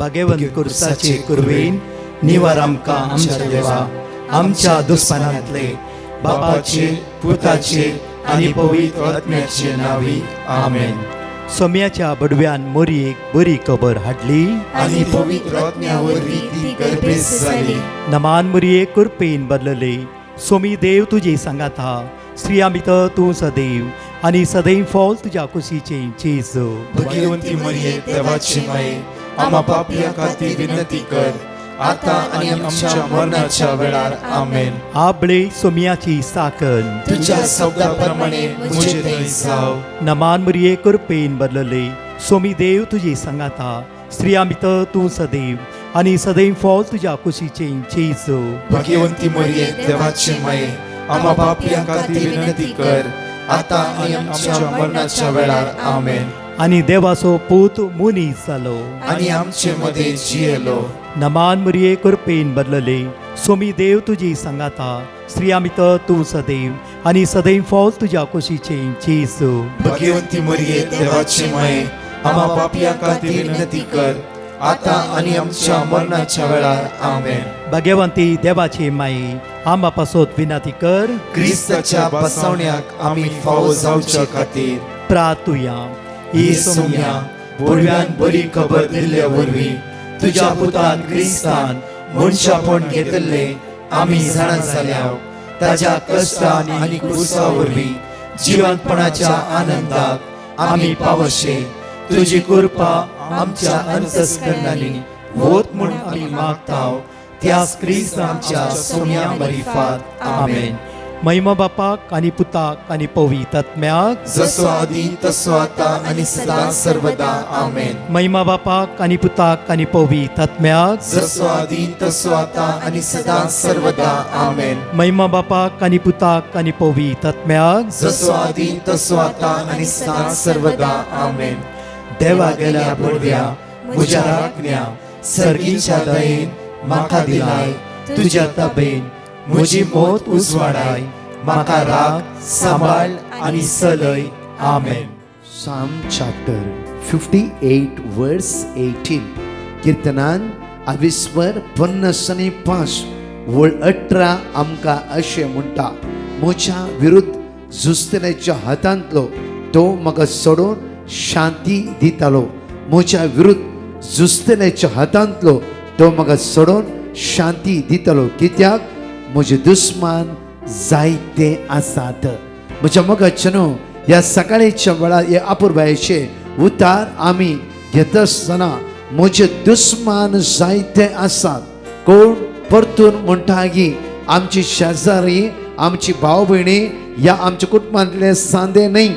भाग्यवंत कुर्साचे कुरवेन निवार आमकां आमच्या देवा आमच्या दुस्मनांतले बापाचे पुताचे आनी पवित्र आत्म्याचे नावी आमेन. सोम्याच्या बडव्यान मोरयेक बरी खबर हाडली आनी पवित्र आत्म्यावरवी ती गर्भेस जाली. नमान मोरये कुरपेन बदलले. सोमी देव तुजे सांगात हा. स्त्रिया भितर तूं सदैव आनी सदैव फॉल तुज्या कुशीचे जेजू. भाग्यवंती मरिये देवाची माये आम्हा पापियां खातीर विनंती कर आता आनी आमच्या मरणाच्या वेळार आमेन. आबळे सोम्याची साकन तुझ्या शब्दाप्रमाणे मुझे थंय जाव. नमान मोरये कुरपेन बदलले. सोमी देव तुजे सांगात हा. स्त्रिया भितर तूं सदैव आनी सदैव फॉल तुज्या कुशीचे जेजू. भाग्यवंती मरिये देवाची माये आम्हा पापियां खातीर विनंती कर आता आनी आमच्या मरणाच्या वेळार आमेन. आनी देवाचो पूत मुनीस जालो. आनी आमचे मध्ये जियेलो. नमान मोरये कुरपेन बदलले. सोमी देव तुजी सांगात हा. स्त्रिया भितर तूं सदैव आनी सदैव फॉल तुज्या कुशीचे जेजू. भाग्यवंती मरिये देवाची माये आम्हा पापियां खातीर विनंती कर आता आनी आमच्या मरणाच्या वेळार आमेन. भाग्यवंती देवाचे माये आंबा पासोत विनंती कर. क्रिस्ताच्या बसवण्याक आमी फावो जावच्या खातीर प्रार्थुया. ही सोम्या बडव्यान बरी खबर दिल्ल्या वरवीं तुज्या पुतान क्रिस्तान मनशापण घेतले आमी जाणा जाल्याव ताज्या कश्टान आनी क्रुसा वरवीं जिवंतपणाच्या आनंदाक आमी पावशे. तुजी कृपा आमच्या अंतस्करणांनी होत म्हूण आमी मागताव त्याच क्रिस्तांच्या सोम्या मरिफात आमेन. महिमा बापाक आनी पुताक आनी पवित्र आत्म्याक जसो आदी तसो आता आनी सदां सर्वदा आमेन. महिमा बापाक आनी पुताक आनी पवित्र आत्म्याक जसो आदी तसो आता आनी सदां सर्वदा आमेन. महिमा बापाक आनी पुताक आनी पवित्र आत्म्याक जसो आदी तसो आता आनी सदां सर्वदा आमेन. देवा गेल्या बडव्या म्हज्या राखण्या सर्गीच्या दयेन म्हाका दिलाय तुज्या ताबेन म्हजी मोत उजवाडाय म्हाका राख सांबाळ आनी चलय आमेन. Psalm chapter 58 verse 18 कीर्तनान 20:5 वळ 18 आमकां अशें म्हणटा. म्हज्या विरुद्ध झुजतल्याच्या हातांतलो तो म्हाका सोडून शांती दितालो. म्हज्या विरुद्ध झुजतल्याच्या हातांतलो तो म्हाका सोडून शांती दितालो. कित्याक म्हजे दुस्मान जायते आसात. म्हज्या मोगाचेनो ह्या सकाळीच्या वेळार हे अपुरबायेचे उतार आमी घेत आसतना म्हजे दुस्मान जायते आसात. कोण परतून म्हणटा की आमची शेजारी आमची भाव भयणी ह्या आमच्या कुटुंबांतले सांदे न्ही.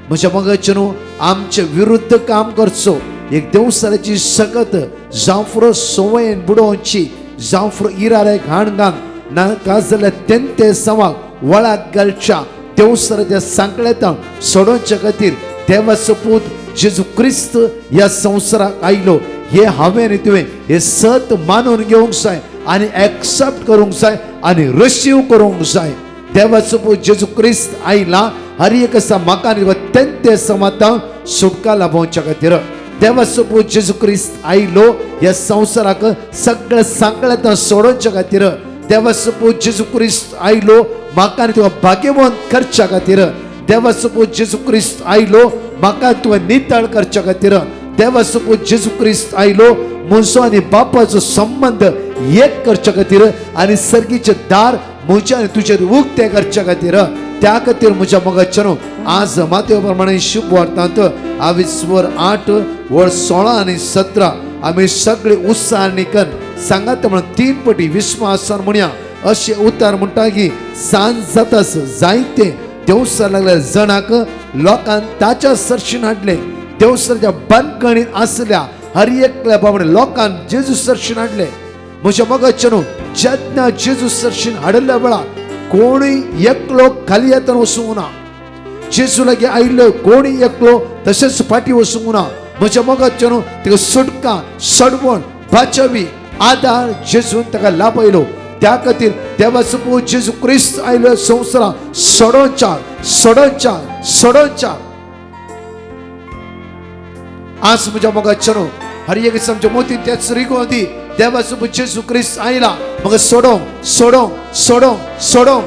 म्हज्या मोगाचेनो आमचे विरुद्ध काम करचो. एक देवसाची सकत जावं फुरो सवयेन बुडोवची जावं फुरो इरारे घाण घाल नाका जाल्यार तेंते समाक वळाक घालच्या देवसराच्या सांकळेतां सोडोवच्या खातीर देवाचो पूत जेजू क्रिस्त ह्या संवसाराक आयलो. हे हांवें आनी तुवें हे सत मानून घेवंक जाय आनी एक्सेप्ट करूंक जाय आनी रिसीव करूंक जाय. देवाचो पूत जेजू क्रिस्त आयला हर एक आसा म्हाका आनी तेंते समातां सुटका लाभोवच्या खातीर. देवाचो पूत जेजू क्रिस्त आयलो ह्या संवसाराक सगळें सांकळेतां सोडोवच्या खातीर. देवाचो पूत जेजू क्रिस्त आयलो म्हाका आनी तुका भाग्यवंत करच्या खातीर. देवाचो पूत जेजू क्रिस्त आयलो म्हाका तुका नितळ करच्या खातीर. देवाचो पूत जेजू क्रिस्त आयलो म्हजो आनी बापाचो संबंध एक करच्या खातीर आनी सर्गीचे दार म्हजे आनी तुजेर उक्ते करच्या खातीर. त्या खातीर म्हज्या मोगाचेनो आज मातये प्रमाणे शुभ वार्तांत 8:16 आनी 17 आमी सगळे उत्साहान कन सांगात म्हणून 3 पटी विस्वासान म्हणया. अशें उतार म्हणटा की सांज जातास जायते देवसर लागल्या जणाक लोकांक ताच्या सरशीन हाडले. देवसराच्या बंदखणीत आसल्या हर एकल्या बाबडे लोकांक जेजू सरशीन हाडले. म्हज्या मोगाचेनो जेन्ना जेजू सरशीन हाडल्या वेळार कोणूय एकलो खाली येतान वचूंक ना. जेजू लागी आयिल्लो कोणूय एकलो तशेंच फाटी वचूंक ना. म्हज्या मोगाचेनो तिका सुटका सडवण बाचावी आदार जेजून ताका लाभयलो. त्या खातीर देवाचो पूत जेजू क्रिस्त आयलो संवसारा सोडोवच्या. आज म्हज्या मोगाचेनो हर एक आमच्या मोतीन त्याच रिगो दी देवाचो जेजू क्रिस्त आयला म्हाका सोडोंग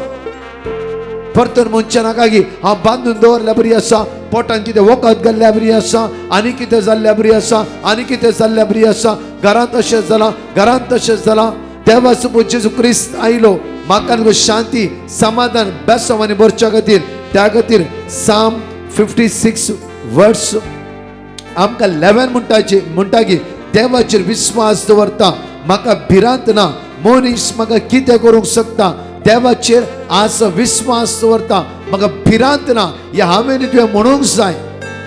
परतून म्हणचे नाका की हांव बांदून दवरल्या बरी आसा पोटान कितें वखद घाल्ल्या बरी आसा आनी कितें जाल्ल्या बरी आसा आनी कितें जाल्ल्या बरी आसा घरांत तशेंच जाला देवाचो जेजू क्रिस्त आयलो म्हाका न्हू शांती समाधान बेसवानी भरच्या खातीर त्या खातीर साम 56 वर्स आमकां 11 म्हणटा की देवाचेर विश्वास दवरता म्हाका भिरांत ना मनीस म्हाका कितें करूंक शकता देवाचेर आज विश्वास दवरता म्हाका भिरांत ना या हांवें तुवें म्हणूंक जाय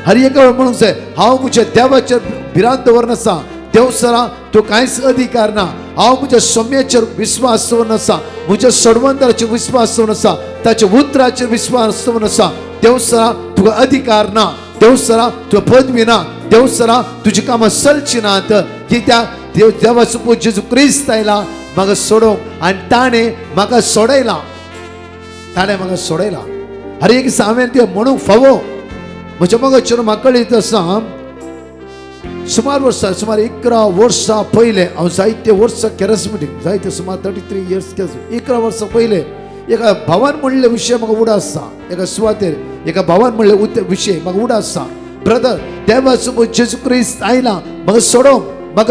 हर एक वेळ म्हणूंक जाय हांव म्हज्या देवाचेर भिरांत दवरनासा देव सरा तूं कांयच अधिकार ना हांव म्हज्या सोम्याचेर विश्वास दवरनासा म्हज्या सोडवंतराचेर विश्वास दवरनासा ताच्या उतराचेर विश्वास दवरनासा देव सरा तुका अधिकार ना देव सरा तुका पदवी ना देव सरा तुजी कामां चलची नात कित्याक देवाचो जेजू क्रिस्त आयला म्हाका सोडोवंक आनी ताणें म्हाका सोडयला हर एक हांवें तें म्हणूंक फावो म्हज्या मगाचेर म्हाका कळीत आसा सुमार 11 वर्सां पयले हांव जायते वर्सां कॅरिस्मेटीक जायते सुमार 33 इयर्स 11 वर्सां पयले एका भावान म्हणले विशय म्हाका उडो आसा एका सुवातेर एका भावान म्हणले विशय म्हाका उडो आसा ब्रदर देवाचो जेजू क्रिस्त आयला म्हाका सोडोवंक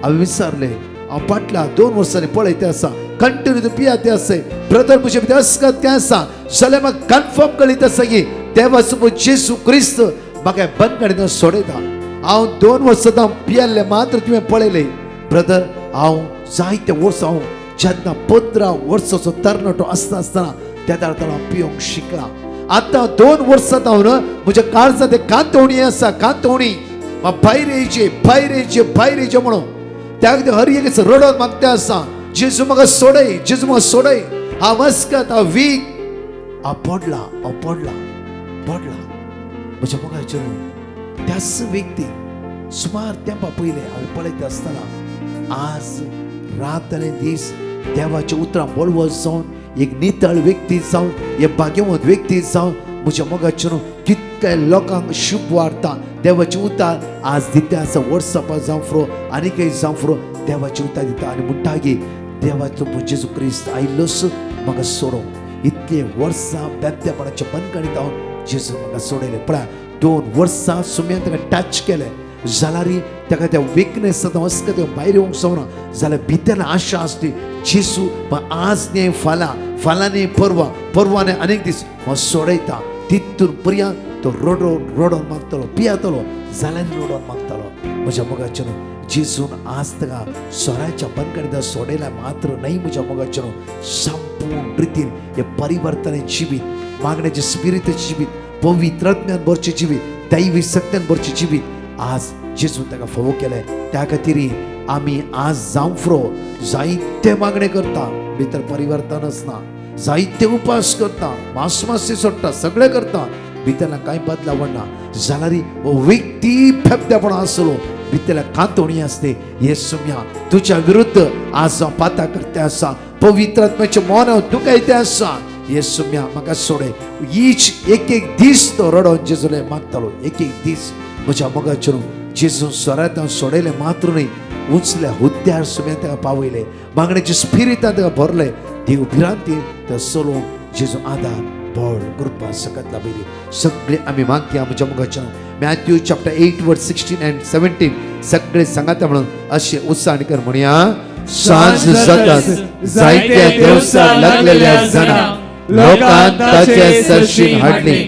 हांवें विचारले हांव फाटल्या 2 वर्सांनी पळयते आसा कंटिन्यू तूं पियाते आसा ब्रदर म्हजे भितर अस्कत तें आसा जाल्यार म्हाका कन्फर्म कळीत आसा की देवाचो जेजू क्रिस्त म्हाका बंदखणींत सोडयता हांव 2 वर्सां पियल्ले मात्र तुवें पळयले ब्रदर हांव जायते वर्सां हांव जेन्ना 15 वर्साचो तरणाटो आसतना त्या हांव पिवंक शिकला आतां 2 वर्सां हांव म्हज्या काळजांत कांतवणी आसा कांतवणी भायर येयचे म्हणून त्या खातीर हर एक रडोन मागता आसा जेजू म्हाका सोडय हांव अस्कत हांव वीक हांव पडला म्हज्या मोगाचेर त्याच व्यक्ती सुमार तेंपा पयले हांवें पळयता आसतना आज रात आनी दीस देवाच्या उतरां बळवळ जावन एक नितळ व्यक्ती जावन एक भाग्यवंत व्यक्ती जावन म्हज्या मोगाचेर कितले लोकांक शुभ वार्ता देवाची उतार आज दिता आसा वॉट्सॅपार जावं फुरो आनी खंय जावं फुरो देवाची उतार दिता आनी म्हणटा की देवाचो जेजू क्रिस्त आयलोस म्हाका सोडोवंक इतले वर्सां बेत्तेपणाच्या बंदखणींत हांव जेजू म्हाका सोडयलें पळय 2 वर्सां सुम्यान ताका टच केलें जाल्यार ताका त्या विकनेस वचका ते भायर येवंक सोवना जाल्यार भितर आशा आसली जेजू आज न्ही फाल्यां न्ही परवा न्ही अनेक दीस हांव सोडयता तितून पर्यंत तो रडोन मागतलो पियातलो जाल्यार रडोन मागतलो म्हज्या मोगाचेर जेजून आज ताका सोऱ्याच्या बंदखणींत सोडयल्या मात्र न्हय म्हज्या मोगाचेर संपूर्ण रितीन हे परिवर्तन जिवीत मागण्याचे स्पिरिताचें जिवीत पवित्रात्म्यान भरचें जिवीत दैवी सत्यान भरचें जिवीत आज जेजून ताका फोव केलें त्या खातीर आमी आज जावं फुरो जायते मागणे करता भितर परिवर्तन आसना जायते उपास करता मासी सोडटा सगळें करता भितरला कांय बदलाव ना जाल्यार हो व्यक्ती फेब्देपणा आसलो भितरल्या कांतवणी आसते हे सुम्या तुज्या विरुद्ध आज हांव पाता करते आसा पवित्र आत्म्याचें मोन हांव तुका येते आसा हे सुम्या म्हाका सोडय हीच एक दीस तो रडोन जेजूले मागतालो एक दीस म्हज्या मोगाचेर जेजू सोऱ्यांत हांव सोडयलें मात्र न्हय उंचल्या हुद्द्यार सुम्या ताका पावयले मागण्याचे स्पिरितान ताका भरले देव भिरांती तो सोलो जेजू आदार बळ कृपा सकत लाभिली सगळे आमी मागया म्हज्या मोगाचेर मॅथ्यू चॅप्टर 8 वर्स 16 and 17 सगळे सांगाता म्हणून अशे उत्साहान कर म्हणया सांज जाताच जायत्या देवसां लागलेल्या जाणां लोकांत ताचे सरशीण हाडली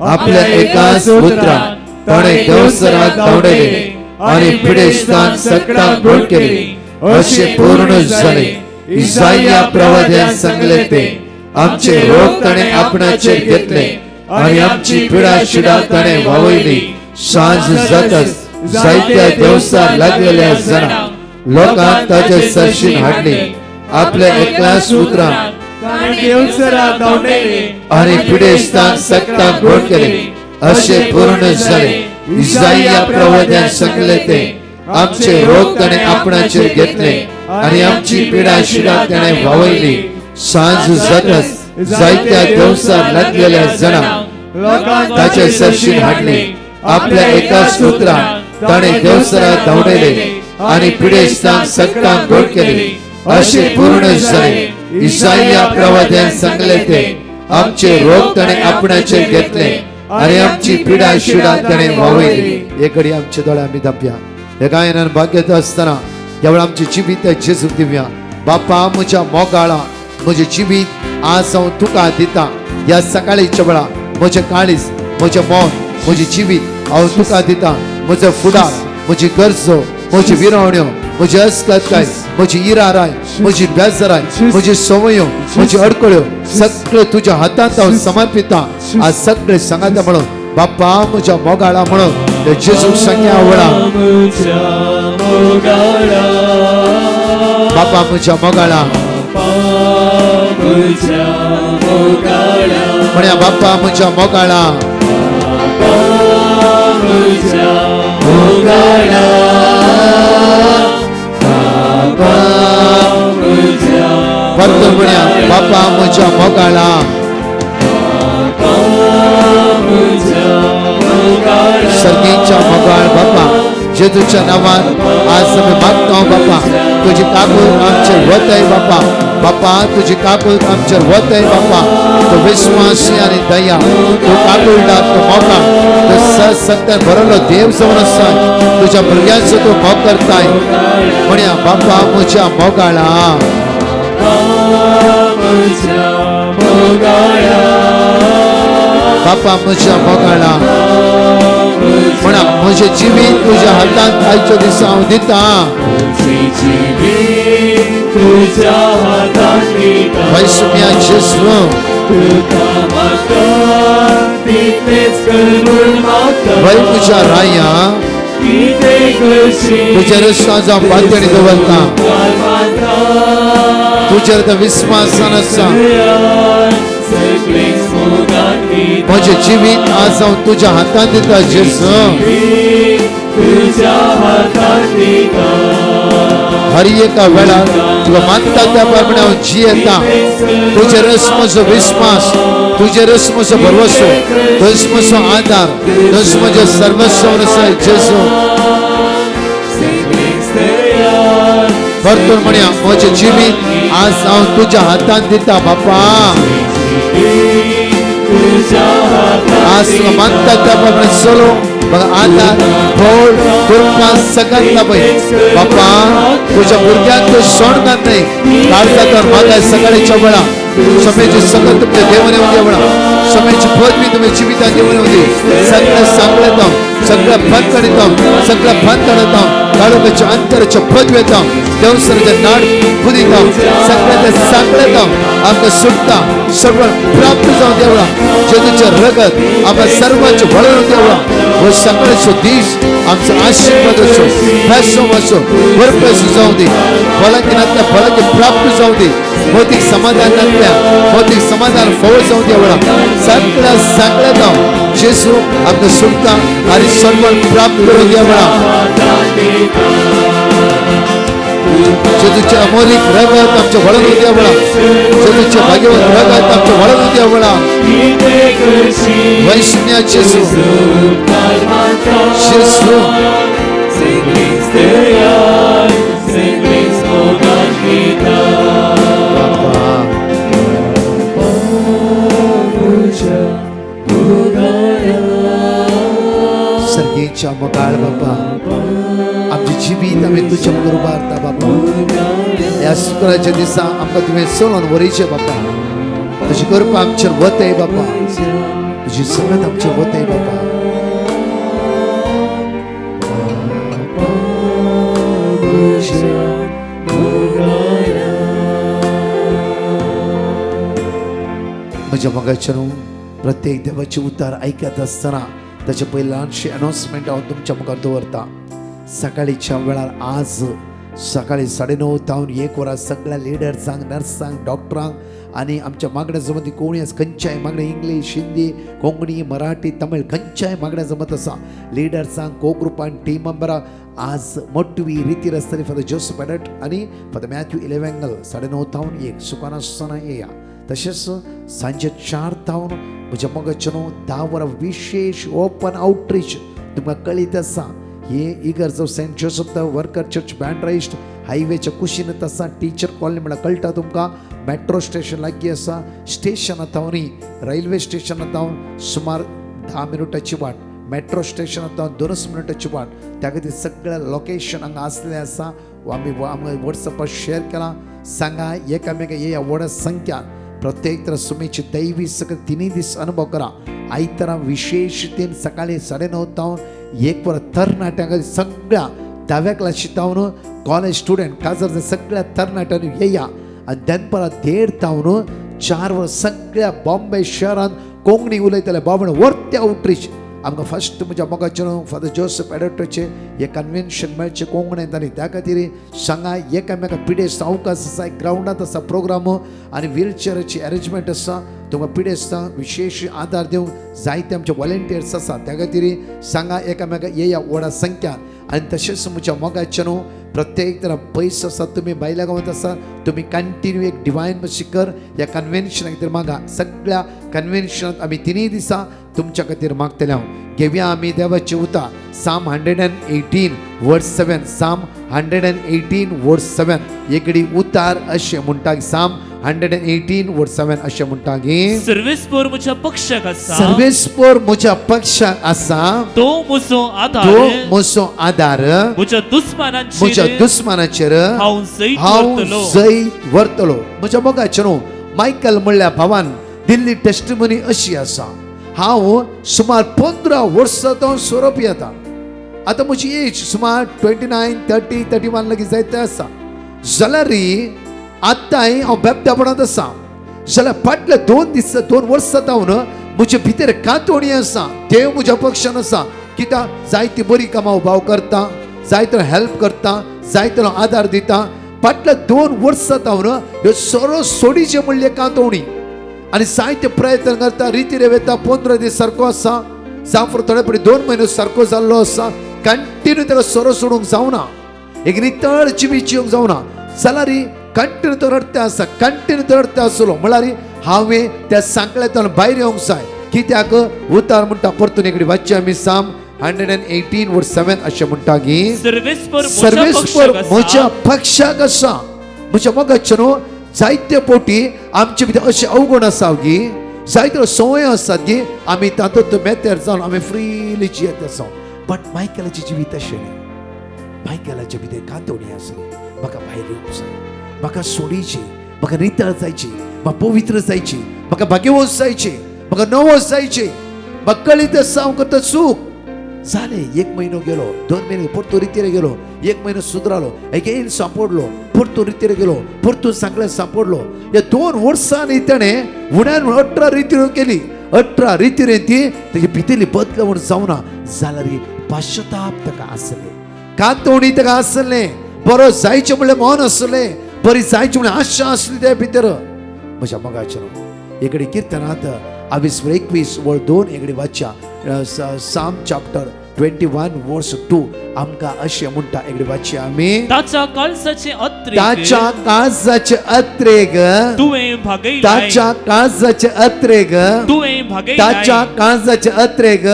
आपल्या एकाच पुत्रान ताणें देवसरांत धांवडयले आनी पिडेस्तान सकटाक घोड केली अशें पूर्ण जाले इसाया प्रवाद्यान सांगले ते आमचे रोग ताणें आपणाचेर घेतले आनी आमची पिडा शिडा ताणें वावयली सांज जाताच जायत्या देवसां लागलेल्या जाणां लोकांक ताचे सरशीण हाडली आपल्या एकल्याच पुत्रान देवसरांत धांवडयले आनी पिडेस्तान सकटाक घोड केले अशें पूर्ण जाले इसाया प्रवाद्यान सांगले ते आमचे रोग ताणें आपणाचेर घेतले आनी आमची पिडा शिडा ताणें वावयली सांज जाताच जायत्या देवसां लागलेल्या जाणां लोकांक ताचे सरशीण हाडली आपल्या एकाच पुत्रान ताणे देवसरात धांवडले आणि पिडेस्तान सक्तान गोड केले असे पूर्ण झाले. इसाया प्रवाद्यान सांगले ते आमचे रोग ताणे आपणाचे घेतले आणि आमची पिडा शिडा ताणे वावयली. एकडी आमचे दोळे आम्ही दाबया. हे गायनान भाग्यत असताना जेव्हा आमची जिबीत जेजू दिव्या बापा म्हज्या मोगाळा म्हजे जिबीत आज हांव तुका दिता. ह्या सकाळीच्या वेळा म्हजें काळीज म्हजें मोन म्हजी जिबीत हांव तुका दिता. म्हजो फुडार म्हजी गरजो म्हजी विरवण्यो म्हजी अस्कताय म्हजी इराराय म्हजी बेजाराय म्हजी संवयो म्हजी अडकळ्यो सगळे तुझ्या हातांत हांव समर्पिता. आज सगळे सांगाता म्हणून बापा म्हज्या मोगाळा म्हणून ते जेजूक सांगया वळा बापा म्हज्या मोगाळा म्हणया बापा म्हज्या मोगाळा परत म्हणया बापा म्हज्या मोगाळा सर्गीच्या मोगाळ बापा जेजूच्या नावान आज आम्ही मागता बापा तुझी काकूळ आमचेर वताय बापा. बापा तुझी काकूळ आमचेर वताय बापा. तो विश्वास आणि दया तो काकूळला तो मोगाळ तो सत्यान भरलो देव समोर आसा तुझ्या भुरग्यांचो तो मोग करताय. म्हणया बापा म्हज्या मोगाळा बापा म्हज्या मोगाळा म्हणा म्हजे जिबीत तुझ्या हातांत आयच्या दिसा हांव दिता. वैसुम्या जेजू वै तुझ्या राया तुझ्या रस्त्यान जावं पातळी दवरता. तुजेर विस्वासान आसा म्हजे जिवीत आज हांव तुझ्या हातांत दिता जेजू. हर एका वेळार तुका मानता त्या प्रमाणे हांव जियेता. तुजेरच म्हजो विस्वास तुजेरच म्हजो भरवसो तोच म्हजो आदार तोच म्हजें सर्वस्व आसा जेजू. परतून म्हणया म्हजे जिवीत आज हांव तुझ्या हातांत दिता बापा. आज तुका मानता त्या प्रमाणे चलो आदार भोळ तुमका सगळ्यांना पळय बापा तुझ्या भुरग्यांक तूं सोड घालनाय. काळजा तर म्हाका सकाळीच्या वेळा समेची सगळं तुमच्या देवाने उद्या वेळा समेची पदवी तुम्ही जिवितांत देवाने उदी सगळं सांगता सगळं बंद करिता सगळं बंद करता काळोखाच्या अंतराच्या पदवी येता देवसराच्या नाड बुदिता सगळं सांगता आमकां सुटता सगळं प्राप्त जावं देवळा जेजूचे रगत आमकां सर्वांचे वळण देवळा. हो सकाळचो दीस आमचो आशीर्वाद असो पैसो असो भरपैसो जावं दी फळांतल्या फळांचे प्राप्त जावं दी भौतिक समाधानांतल्या भौतिक समाधान फळ जावं देवळा. सगळ्या सांगता जेजू आमकां सुटता आनी सन्मान प्राप्त करून देवळा. जेजूचे अमोलिक रगत आमच्या वळण देवळा जेजूचे भाग्यवान रगत आमच्या वळण देवळा. वैष्ण्या जेजू जेजू सर्गीच्या मोगाळ बापा आमची जिवीत आमी तुझ्या मुखार उबारता बापा. ह्या शुक्राच्या दिसा आमकां तुवें चलोवन व्हरचें बापा. तुजी कृपा आमचेर वतय बापा तुजी संगत आमचेर वतय बापा. म्हज्या मोगाच्या प्रत्येक देवाचे उतार आयकत असतना ताचे पयली ल्हानशी अनाउन्समेंट हांव तुमच्या मुखार दवरता. सकाळीच्या वेळार आज सकाळी 9:30 तावन 1 वरां सगळ्या लिडर्सांक नर्सांक डॉक्टरांक आनी आमच्या मागण्या जमत कोणी खंयच्याय मागण्या इंग्लीश हिंदी कोंकणी मराठी तमिळ खंयच्याय मागण्या जमत आसा लिडर्सांक को ग्रुपांक टीम मेंबरांक आज मोटवी रितीर आसतली फॉर द जोसेफ एडट आनी फॉर द मॅथ्यू इलेवेंगल 9:30 तावन 1 सुकान आसतना येया. तशेंच सांजे 4 तावन म्हज्या मोगाच्या 10 वरां विशेष ओपन आउटरीच तुमकां कळीत आसा. हे इगर्ज of saint Joseph the worker church बँड्राइस्ट हायवेच्या कुशीन तसा टीचर कॉलनी म्हणल्यार कळटा तुमकां मेट्रो स्टेशन लागीं आसा स्टेशन न्ही रेल्वे स्टेशन सुमार 10 मिनटाची वाट मेट्रो स्टेशन 2 मिनटाची वाट त्या खातीर सगळ्या लोकेशन हांगा आसलें आसा आमी वॉट्सॅपार शेअर केला सांगा एकामेका ये व्हड संख्या प्रत्येक तर सुमेची दैवी सगळं 3 दीस अनुभव करा आयतारा विशेषतेन सकाळी 9:30 तावन एक वर तरणाट्यांक सगळ्या 10व्या क्लासी तावन कॉलेज स्टुडंट काजर सगळ्या तरणाट्यांनी येया आनी दनपारां 1:30 तावन 4 वर सगळ्या बॉम्बे शहरांत कोंकणी उलयतले बाबण वर्त्या आउटरीच आमकां फर्स्ट म्हज्या मोगाचें फादर जोसेफ एडोटोचे हे कन्वेन्शन मेळचे कोंकणींत आनी त्या खातीर सांगा एकामेका पिडेस्त अवकाश आसा ग्रावंडांत आसा प्रोग्राम आनी व्हीलचेअराची अरेंजमेंट आसा तुमकां पिडेस्तांक विशेष आदार दिवंक जायते आमचे वॉलंटियर्स आसा त्या खातीर सांगा एकामेका येया व्हडा संख्यान आनी तशेंच म्हज्या मोगाचें न्हू प्रत्येक तर पयस आसा तुमी भायल्या गांवांत आसा तुमी कंटिन्यू एक डिवायन शिकर ह्या कन्वेन्शना खातीर मागा सगळ्या कन्वेन्शनांत आमी 3 दिसां तुमच्या खातीर मागतले हांव घेवया आमी देवाची उता साम 118 वर्स 7 साम 118 वर्स 7 एकडी उतार अशें म्हणटा साम 118 वर्स 7 अशें म्हणटा गे सर्वेस्पर म्हज्या पक्षाक आसा सर्वेस्पर म्हज्या पक्षाक आसा तो म्हजो आधार तो म्हजो आदार म्हज्या म्हज्या दुस्मानाचेर हांव जैत हांव व्हरतलो. जैत व्हरतलो म्हज्या मोगाचेर न्हू मायकल म्हणल्या भावान दिल्ली टेस्टिमनी अशी आसा हांव सुमार 15 वर्सां सोरोप येता आतां म्हजी एज सुमार 29 30 31 लागीं जायते आसा जाल्यार आतांय हांव बेबदापणांत आसा जाल्यार फाटले 2 वर्सां जावन म्हजे भितर कातोणी आसा देव म्हज्या पक्षान आसा कित्याक जायती बरी कामां उबाव करता जायतो हेल्प करता जायतो आदार दिता फाटल्या 2 वर्सां जावन ह्यो सोरो सोडीचे म्हणले कातोणी आनी जायते प्रयत्न करता रिती रेवेता 15 दीस सारको आसा जावं थोडे पडी 2 म्हयने सारको जाल्लो आसा कंटिन्यू ताका सोरो सोडूंक जावना एक नितळ जिवी जिवंक जावना जाल्यार कंटिन्यू तो रडते आसा कंटिन्यू तो रडते आसलो म्हळ्यार हांवें त्या सांकळ्यांतल्यान भायर येवंक जाय कित्याक उतार म्हणटा परतून एकडी वाचचे आमी साम 118 वर्स 7 अशें म्हणटा गी सर्वेस्पर म्हज्या पक्षाक आसा म्हज्या मोगाचें न्हू जायते पोटी आमचे भितर अशें अवगुण आसा गी जायत्यो संवय आसात गी आमी तातूंत मेतेर जावन आमी फ्रीली जियेत आसा बट मायकलाचें जिवीत अशें न्ही मायकलाचे भितर कातोणी आसली म्हाका भायर येवंक जाय म्हाका सोडीची म्हाका नितळ जायची म्हाका पवित्र जायची म्हाका भाग्यवंत जायची म्हाका नवस जायची म्हाका कळीत आसा हांव करता चूक जाले 1 म्हयनो गेलो 2 म्हयने परतून रितीर गेलो 1 म्हयनो सुदरालो अगेन सांपडलो परतून रितीर गेलो परतून सांगले सांपडलो ह्या 2 वर्सांनी ताणें उण्यान 18 रितीर केली 18 रितीर ती तेजी भितरली बदलावण जावना जाल्यार पाश्चाताप ताका आसले कातोणी ताका आसले बरो जायचे म्हणल्यार मन आसले बरी जायची म्हणल्यार आशा आसली त्या भितर म्हज्या मोगाचेर एकडी किर्तनांत 21 वळ 2 एकडी वाच्या साम चॅप्टर 21 वर्स 2 आमकां अशें म्हणटा एकडी वाची आमी ताच्या काळजाचे अत्रेक ताच्या काळजाचे अत्रेक तुवें भागयलाय ताच्या काळजाचे अत्रेक तुवें भागयलाय ताच्या काळजाचे अत्रेक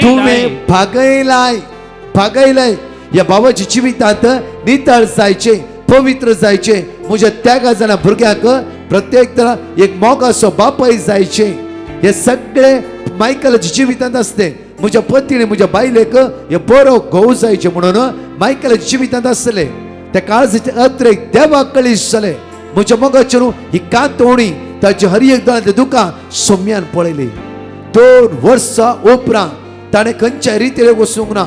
तुवें भागयलाय भागयलाय या बाबाच्या जिवितांत नितळ जायचे पवित्र जायचे म्हज्या त्यागा जाणा भुरग्याक प्रत्येक तरा एक मोगाचो बापाय जायचे हे सगळे मायकलाच्या जिवितांत आसते म्हज्या पत्नीने म्हज्या बायलेक हे बरो घोव जायचे म्हणून मायकलाच्या जिवितांत आसले त्या काळजाचे अत्रेक देवाक कळीस जाले म्हज्या मोगाचे ही कातोणी ताचे हर एक दाळांतलें दुकां सोम्यान पळयली 2 वर्सां उपरांत ताणें खंयच्याय रितीर वचूंक ना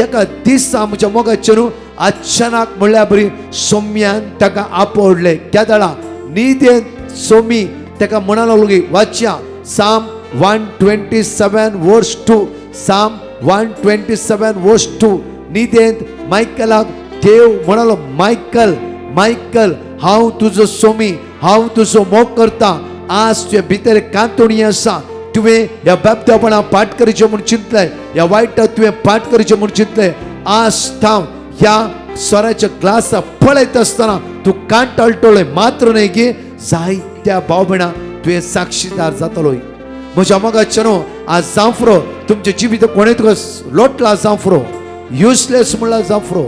एका दिसा म्हज्या मोगाचे अचानक म्हणल्यार बरी सोम्यान ताका आपडले त्या दाळा न्हिदेंत सोमी ताका म्हणा लागली वाच्या साम 127 वर्स 2 साम 127 वर्स 2 न्हिदेंत मायकलाक देव म्हणालो मायकल मायकल हांव तुजो सोमी हांव तुजो मोग करता आज तुजे भितर कातोणी आसा तुवें ह्या बेबदापणा पाठ करचें म्हूण चिंतलें ह्या वायटाक तुवें पाठ करचें म्हूण चिंतलें आज थांब ह्या स्वराच्या ग्लासा पळयत आसतना तूं कांटाळटलोय मात्र न्हय की जायत्या भाव भयणां तुवें साक्षीदार जातलोय म्हज्या मोगाचें आज जांफरो तुमच्या जिवित कोणें तुका लोटला जांफरो युजलेस म्हणला जाफरो,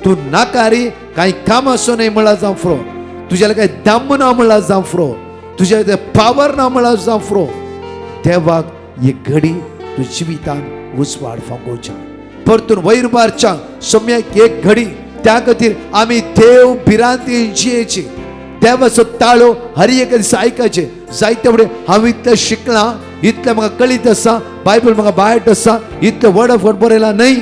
तू नाकारी काही काम असो नाही म्हणला जाफरो, तुझ्याला काही दम ना म्हणला जाफरो, तुझ्या पावर ना म्हणला जाफरो. देवाक ही घडी तू जिवितान उसवाड फांगोवच्या, परतून वयर मारच्या सम्यक एक घडी त्या खातीर आमी देव भिरांती जियेची, देवाचो ताळो हर एक दिसा आयकाचे. जायते फुडें हांव इतलें शिकलां, इतलें म्हाका कळीत आसा, बायबल म्हाका बायट आसा, इतलें वर्ड ऑफ गॉड बरयला न्हय.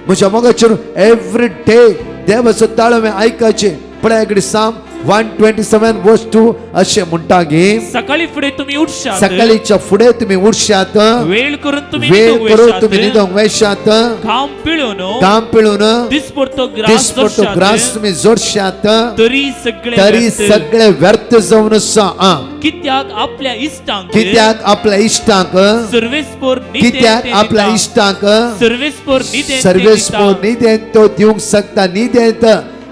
म्हज्या मोगाचेर एवरी डे देवाचो ताळो हांवें आयकाचे. पळय एक साम 127 वर्स 2 अशें म्हणटा की सकाळी फुडें तुम्ही उठशात, सकाळीच्या फुडें तुमी उठशात, वेळ करून तुम्ही वेळ न्हिदूंक करून वेशात, तुम्ही न्हिदूंक वेशात, घाम पिळून पिळून दिसपरतो ग्रास दिसपडतो जोडशात, ग्रास तुम्ही जोडशात, तरी सगळे तरी व्यर्थ. सगळे व्यर्थ जावन आसा. कित्याक आपल्या इष्टांक कित्याक आपल्या इश्टांक, सर्वेस्पोर कित्याक आपल्या इश्टांक सर्वेस्पोर सर्वेस्पोर निदेंत तो दिवंक शकता.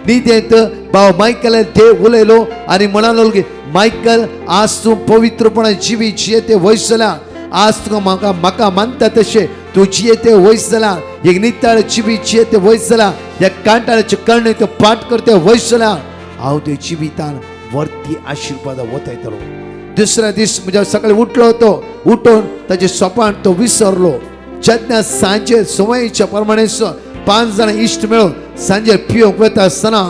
निदेंत भाव मायकल देव उलयलो आनी म्हणालो की मायकल आज तूं पवित्रपणान जिवी जियेते वयस जाल्या, आज तुका म्हाका मानता तशें तूं जियेते वयस जाल्या, एक निताळ जिवी जियेते वयस जाल्या, ह्या कांटाळ्याचे कर्ण तो पाठ करते वयस जाल्या, हांव ते जिवितान वर्ती आशिर्वाद वतयतलो. दुसऱ्या दीस म्हणजे सकाळी उठलो तो, उठून ताचे सोपान तो विसरलो. जेन्ना सांजे सवयीच्या प्रमाणे 5 जाण इश्ट मेळून सांजे पिवंक वता आसतना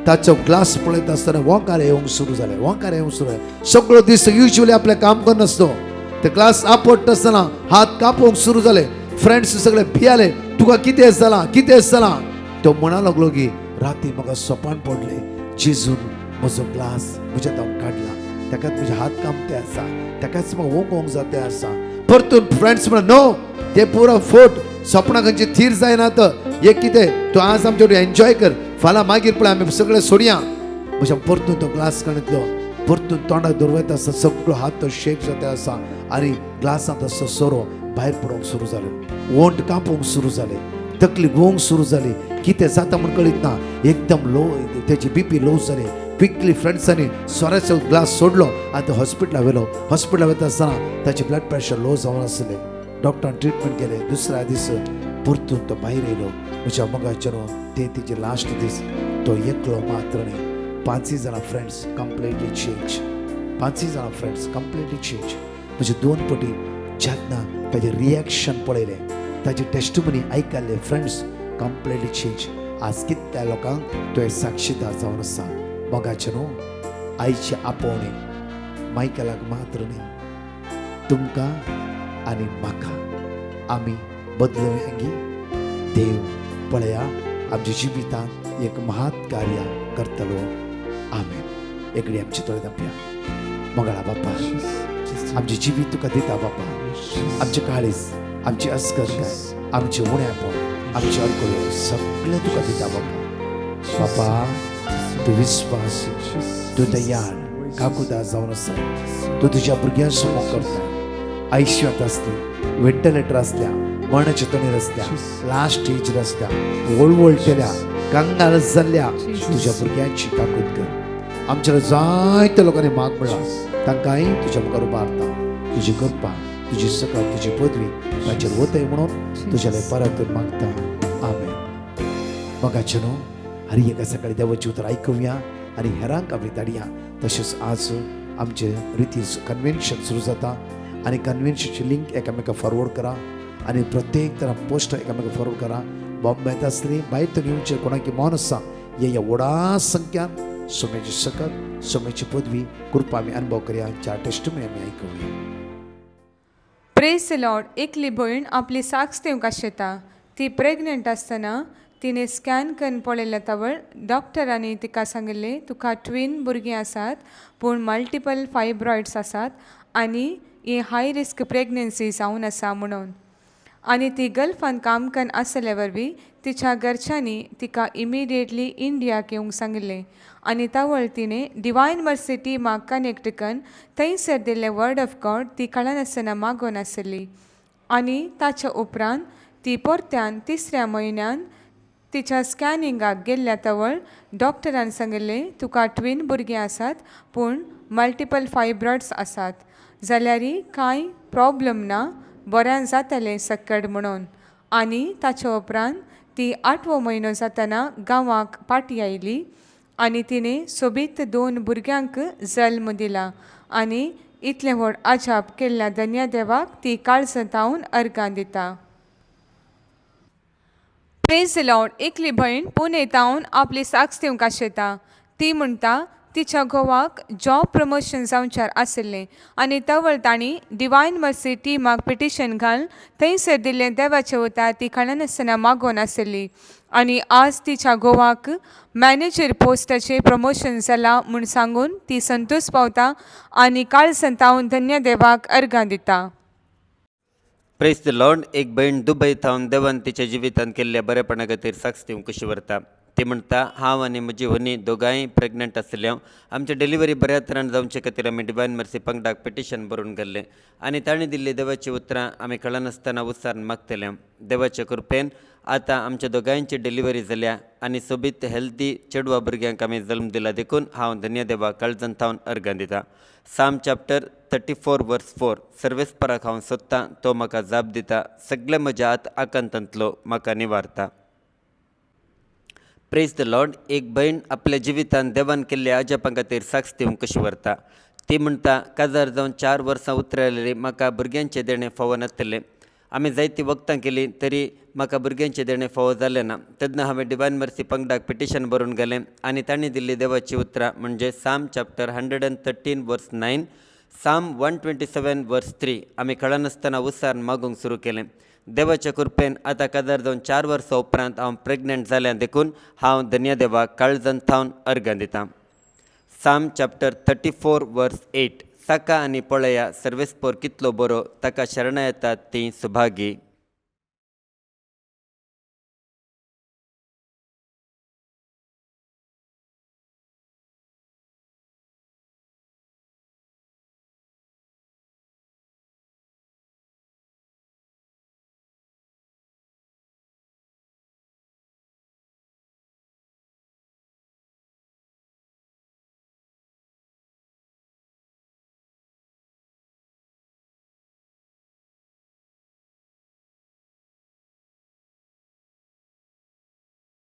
ताचो ग्लास पळयत आसतना वोंकार येवंक सुरू जालें. सगळो दीस युजली आपलें काम करनासलो, ते ग्लास आपट आसतना हात कापोवंक सुरू जाले. फ्रेंड्स सगळे भियाले, तुका कितें जालां. तो म्हणा लागलो की राती म्हाका सोपान पडले, जेजून म्हजो ग्लास म्हज्या हातान काडला, ताकाच म्हजे हात कामते आसा, ताकाच म्हाका वोंकोवंक जाते आसा. परतून फ्रेंड्स म्हणा नो, ते पुरो फोट सपना खंयची थीर जायनात. एक कितें तूं आज आमचे कडेन एन्जॉय कर, फाल्यां मागीर पळय आमी सगळें सोडया. म्हज्या परतून तो ग्लास काडलो, परतून तोंडाक दवरता आसता सगळो हात तो शेक जाता आसा आनी ग्लासांत असो सोरो भायर पडोवंक सुरू जालो. वोंट कापोवंक सुरू जालें, तकली घुंवंक सुरू जाली. कितें जाता म्हण कळीत ना, एकदम लो तेजी BP लो जाली. क्विकली फ्रेंड्सांनी सोऱ्याचो ग्लास सोडलो आनी तो हॉस्पिटलाक व्हेलो. हॉस्पिटलाक वता आसतना ताचें ब्लड प्रेशर लो जावन आसलें. डॉक्टरान ट्रिटमेंट केलें. दुसऱ्या दीस परतून तो भायर येयलो. म्हज्या मोगाचेर ते तेजे लास्ट दीस तो एकलो मात्र न्ही, 5 जाणां फ्रेंड्स कंप्लिटली चेंज. 5 जाणां फ्रेंड्स कंप्लिटली चेंज. म्हजे 2 पटी जेन्ना ताजें रिएक्शन पळयलें, ताजी टेस्टिमनी आयकल्ले, फ्रेंड्स कंप्लिटली चेंज. आज कितल्या लोकांक तो साक्षीदार जावन आसा. मोगाचेर आयचे आपोवणे मायकलाक मात्र न्ही, तुमकां आनी म्हाका आमी बदलुयांगी. देव पळया आमच्या जिवितांत एक महात कार्य करतलो. आमेन. एकडी आमची तोळे दापया. मंगळा बापा, आमचे जिवीत तुका दिता बापा. आमचे काळीज, आमची अस्करकाय, आमचे उण्यापण, आमचे अडकलो सगळें तुका दिता बापा. बापा तूं विस्वास, तूं दयाळ काकुदा जावन आसा. तूं तुज्या भुरग्यां समोर करता. आयुश्यांत आसली, वेंटिलेटर आसल्या, मरणाच्या तणेर आसल्या, लास्ट स्टेज आसल्या, वळवळटेल्या, कांगाळ जाल्ल्या तुज्या भुरग्यांची काकूद कर. आमच्या जायत्या लोकांनी माग म्हणला, तांकांय तुज्या मुखार उबारता. तुजी कृपा, तुजी सकळ, तुजी पदवी तांचेर वतय म्हणून तुज्याले परत मागता. आमेन. मोगाचेर हर एका सकाळी देवाची उतर आयकुया आनी हेरांक आमी धाडया. तशेंच आज आमचे रितीन कन्वेन्शन सुरू जाता आनी कन्वेन्शनची लिंक एकामेका फॉरवर्ड करा आनी प्रत्येक तरा पोस्ट एकामेका फॉरवर्ड करा. बॉम्बेत आसली भायर तो येवचे कोणाकी मौन आसा, ह्या व्हडा संख्यान सोम्याची सकत, सोम्याची पदवी कृपा आमी अनुभव करया. चार टेस्टिमनी आमी आयकुया. Praise the Lord. एकली भयण आपली साक्स दिवंक आशिता. ती प्रेग्नंट आसतना तिने स्कॅन करून पळयल्या तवळ डॉक्टरांनी तिका सांगिल्लें तुका ट्विन भुरगीं आसात, पूण मल्टिपल फायब्रॉइड्स आसात आनी ही हाय रिस्क प्रेग्नन्सी जावन आसा म्हणून. आनी ती गल्फान काम करून आसले वरवीं तिच्या घरच्यांनी तिका इमिडिएटली इंडियाक येवंक सांगिल्लें आनी तावळ तिणें डिवायन मर्सी टिमाक कनेक्ट करून थंयसर दिल्लें वर्ड ऑफ गॉड ती कळनासतना मागोवन आसली. आनी ताच्या उपरांत ती परत्यान 3ऱ्या म्हयन्यान तिच्या स्कॅनिंगाक गेल्ल्या तवळ डॉक्टरान सांगिल्लें तुका ट्विन भुरगीं आसात, पूण मल्टिपल फायब्रॉइड्स आसात, जाल्यारय कांय प्रॉब्लम ना, बऱ्यान जातलें सकड म्हणून. आनी ताच्या उपरांत ती 8वो म्हयनो जातना गांवांक पाटी आयली आनी तिणें सोबीत 2 भुरग्यांक जल्म दिला आनी इतलें व्हड अजाप केल्ल्या धन्य देवाक ती काळजांतावन अर्गां दिता. Praise the Lord. एकली भयण पुणेतावन आपली साक्ष दिवंक आशेता. ती म्हणटा तिच्या घोवाक जॉब प्रमोशन जावचार आशिल्लें आनी तवळ तांणी डिवायन मर्सी टिमाक पिटिशन घालून थंयसर दिल्लें देवाचें उतर ती कळनासतना मागोवन आशिल्ली आनी आज तिच्या घोवाक मॅनेजर पोस्टाचें प्रमोशन जालां म्हूण सांगून ती संतोश पावता आनी काळजांतावन धन्य देवाक अर्गां दिता. Press the Lord. एक भयण दुबय थावन देवान तिच्या जिवितांत केल्ल्या बरेपणा खातीर साक्ष दिवंक कशी व्हरता. ती म्हणटा हांव आनी म्हजी होनी दोगांय प्रेग्नंट आशिल्ल्या आमचे डिलिव्हरी बऱ्या तरान जावचे खातीर आमी डिवायन मर्सी पंगडाक पिटिशन बरोवन गेल्लें आनी तांणी दिल्ली देवाची उतरां आमी कळनासतना उत्साहान मागतले. देवाचे कृपेन आतां आमच्या दोगांयची डिलिव्हरी जाल्या आनी सोबीत हेल्दी चेडवा भुरग्यांक आमी जल्म दिला देखून हांव धन्य देवा काळजांतावन अर्गां दिता. साम चॅप्टर 34 वर्स 4. सर्वेस्पराक हांव सोदतां तो म्हाका जाप दिता, सगळे म्हज्या आकांतांतलो म्हाका निवारता. Praise the Lord. एक भयण आपल्या जिवितांत देवान केल्ल्या अजापां खातीर साक्ष दिवंक कशी व्हरता. ती म्हणटा काजार जावन 4 वर्सां उतरायलेली म्हाका भुरग्यांचें देणें फावो नासलें. आमी जायतीं वखदां केलीं तरी म्हाका भुरग्यांचें देणें फावो जालें ना. तेन्ना हांवें डिवायन मर्सी पंगडाक पिटिशन बरोवन गेलें आनी तांणी दिल्ली देवाची उतरां म्हणजे साम चॅप्टर 113 वर्स 9, साम 127 वर्स 3 आमी कळनासतना उत्साहान मागूंक सुरू केलें. देवाच्या कृपेन आतां काजार जावन 4 वर्सां उपरांत हांव प्रेग्नंट जाल्यां देखून हांव धन्य देवाक काळजांतावन अर्गां दितां. साम चॅप्टर 34 वर्स 8. साका आनी पळया सर्वेस्पोर कितलो बरो, ताका शरणां येतात तीं सुभागी.